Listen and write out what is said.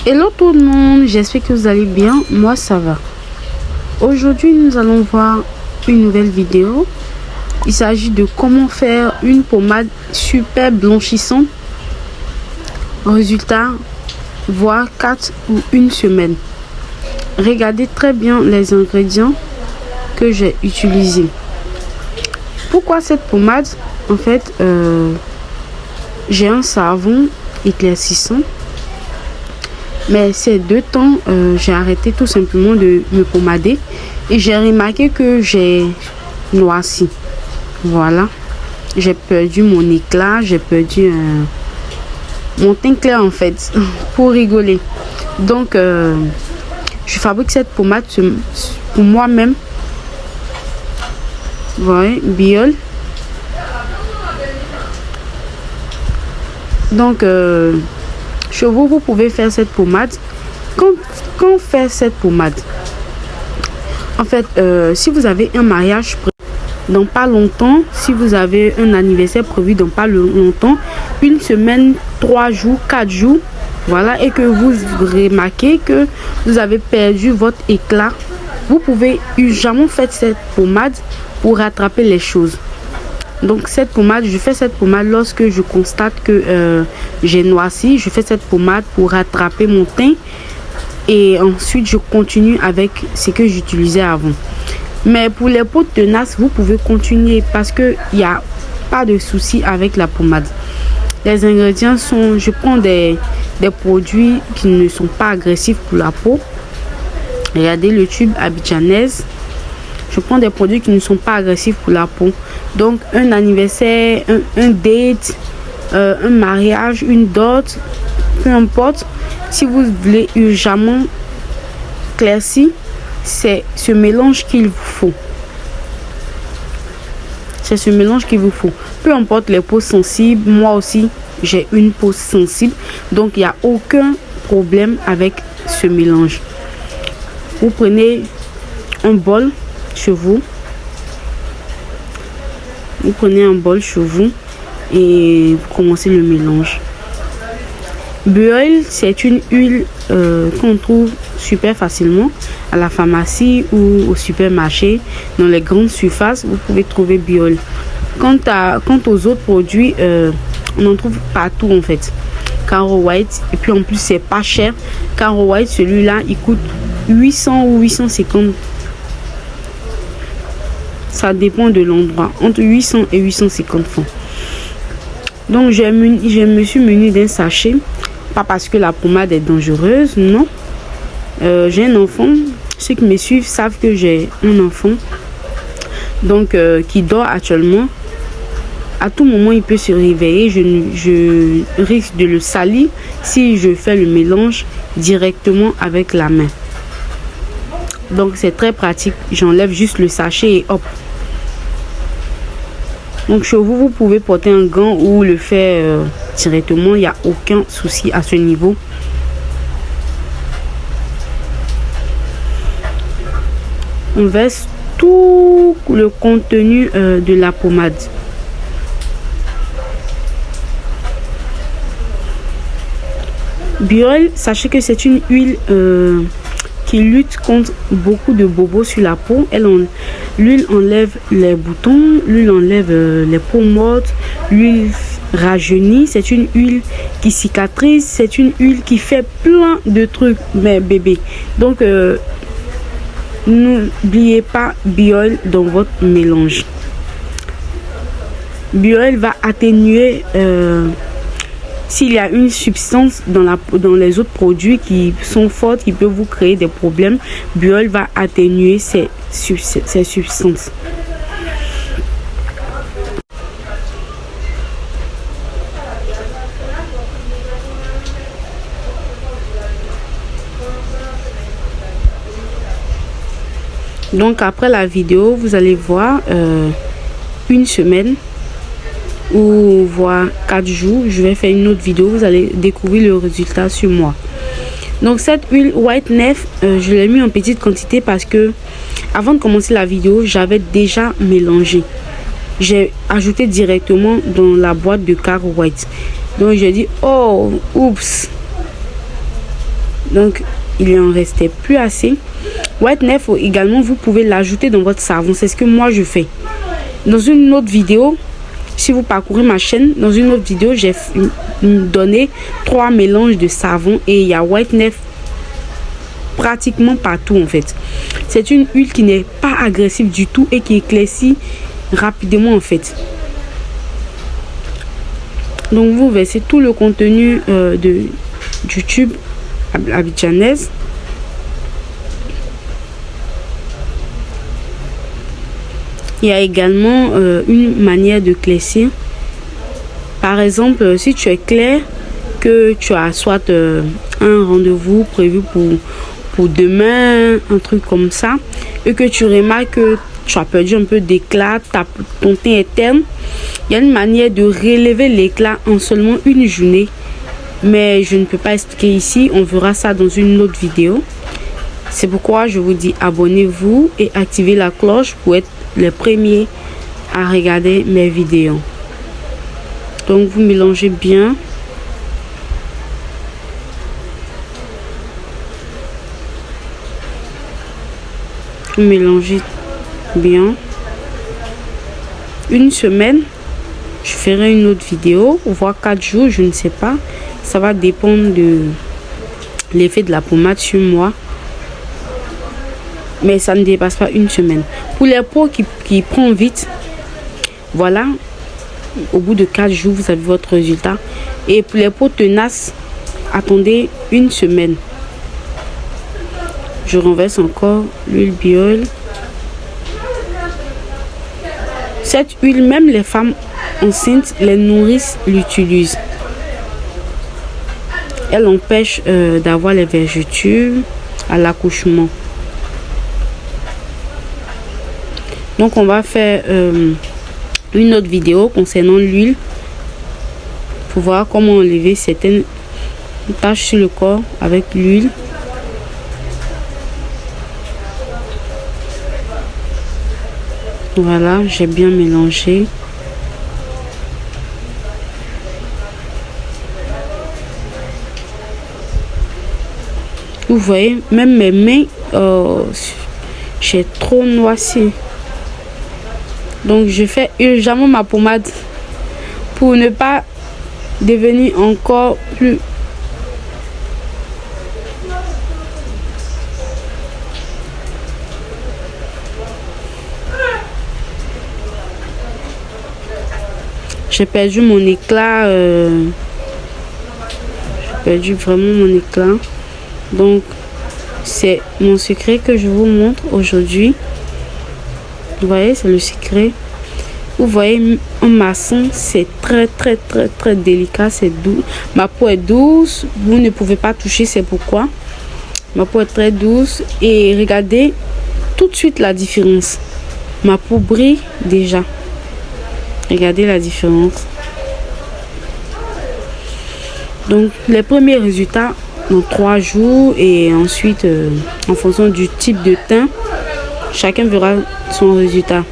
Hello tout le monde, j'espère que vous allez bien, moi ça va. Aujourd'hui nous allons voir une nouvelle vidéo. Il s'agit de comment faire une pommade super blanchissante. Résultat, voire 4 ou 1 semaine. Regardez très bien les ingrédients que j'ai utilisés. Pourquoi cette pommade? En fait, j'ai un savon éclaircissant. Mais ces 2 temps, j'ai arrêté tout simplement de me pommader et j'ai remarqué que j'ai noirci. Voilà, j'ai perdu mon éclat, j'ai perdu mon teint clair en fait, pour rigoler. Donc, je fabrique cette pommade pour moi-même. Vous voyez, Biol. Donc, chez vous, vous pouvez faire cette pommade. Quand faire cette pommade? En fait, si vous avez un mariage dans pas longtemps, si vous avez un anniversaire prévu dans pas longtemps, 1 semaine, 3 jours, 4 jours, voilà, et que vous remarquez que vous avez perdu votre éclat, vous pouvez urgemment faire cette pommade pour rattraper les choses. Donc cette pommade, je fais cette pommade lorsque je constate que j'ai noirci. Je fais cette pommade pour rattraper mon teint et ensuite je continue avec ce que j'utilisais avant. Mais pour les peaux tenaces, vous pouvez continuer parce que il n'y a pas de souci avec la pommade. Les ingrédients sont, je prends des produits qui ne sont pas agressifs pour la peau. Regardez le tube abidjanaise. Je prends des produits qui ne sont pas agressifs pour la peau. Donc un anniversaire, un date, un mariage, une dot, peu importe. Si vous voulez urgemment claircir, c'est ce mélange qu'il vous faut. C'est ce mélange qu'il vous faut. Peu importe les peaux sensibles, moi aussi j'ai une peau sensible. Donc il n'y a aucun problème avec ce mélange. Vous prenez un bol chez vous. Vous prenez un bol chez vous et vous commencez le mélange. Bioil, c'est une huile qu'on trouve super facilement à la pharmacie ou au supermarché. Dans les grandes surfaces, vous pouvez trouver Bioil. Quant aux autres produits, on en trouve partout en fait. Caro White, et puis en plus c'est pas cher. Caro White, celui-là, il coûte 800 ou 850. Ça dépend de l'endroit, entre 800 et 850 francs. Donc je me suis munie d'un sachet, pas parce que la pommade est dangereuse, non. J'ai un enfant, ceux qui me suivent savent que j'ai un enfant, donc qui dort actuellement. À tout moment il peut se réveiller, je risque de le salir si je fais le mélange directement avec la main. Donc c'est très pratique, j'enlève juste le sachet et hop. Donc chez vous, vous pouvez porter un gant ou le faire directement, il n'y a aucun souci à ce niveau. On verse tout le contenu de la pommade. Bioil, sachez que c'est une huile qui lutte contre beaucoup de bobos sur la peau. L'huile enlève les boutons, l'huile enlève les peaux mortes, l'huile rajeunit. C'est une huile qui cicatrise, c'est une huile qui fait plein de trucs, mes bébés. Donc n'oubliez pas Bioil dans votre mélange. Bioil va atténuer s'il y a une substance dans les autres produits qui sont fortes, qui peuvent vous créer des problèmes. Bioil va atténuer ces substances. Donc après la vidéo, vous allez voir 1 semaine ou voire 4 jours, je vais faire une autre vidéo, vous allez découvrir le résultat sur moi. Donc cette huile White Nef, je l'ai mis en petite quantité parce que avant de commencer la vidéo, j'avais déjà mélangé. J'ai ajouté directement dans la boîte de Caro White. Donc j'ai dit oh oups, Donc il en restait plus assez. Whitening également, vous pouvez l'ajouter dans votre savon. C'est ce que moi je fais. Dans une autre vidéo, si vous parcourez ma chaîne, dans une autre vidéo, j'ai donné 3 mélanges de savon et il y a Whitening pratiquement partout en fait. C'est une huile qui n'est pas agressive du tout et qui éclaircit rapidement en fait. Donc vous versez tout le contenu du tube abidjanaise. Il y a également une manière de clair. Par exemple, si tu es clair, que tu as soit un rendez-vous prévu pour demain, un truc comme ça, et que tu remarques que tu as perdu un peu d'éclat, ton teint est terne, il y a une manière de relever l'éclat en seulement une journée. Mais je ne peux pas expliquer ici, on verra ça dans une autre vidéo. C'est pourquoi je vous dis abonnez-vous et activez la cloche pour être les premiers à regarder mes vidéos. Donc vous mélangez bien. Vous mélangez bien. Une semaine, je ferai une autre vidéo, voire 4 jours, je ne sais pas. Ça va dépendre de l'effet de la pommade sur moi. Mais ça ne dépasse pas une semaine. Pour les peaux qui prend vite, voilà, au bout de 4 jours, vous avez votre résultat. Et pour les peaux tenaces, attendez une semaine. Je renverse encore l'huile biole. Cette huile, même les femmes enceintes, les nourrices l'utilisent. Elle empêche d'avoir les vergetures à l'accouchement. Donc on va faire une autre vidéo concernant l'huile pour voir comment enlever certaines taches sur le corps avec l'huile. Voilà, j'ai bien mélangé. Vous voyez, même mes mains, j'ai trop noirci. Donc je fais urgemment ma pommade pour ne pas devenir encore plus. J'ai perdu mon éclat. J'ai perdu vraiment mon éclat. Donc c'est mon secret que je vous montre aujourd'hui. Vous voyez, c'est le secret. Vous voyez, en maçon, c'est très délicat, c'est doux. Ma peau est douce, vous ne pouvez pas toucher, c'est pourquoi. Ma peau est très douce et regardez tout de suite la différence. Ma peau brille déjà. Regardez la différence. Donc les premiers résultats dans 3 jours et ensuite en fonction du type de teint, chacun verra son résultat.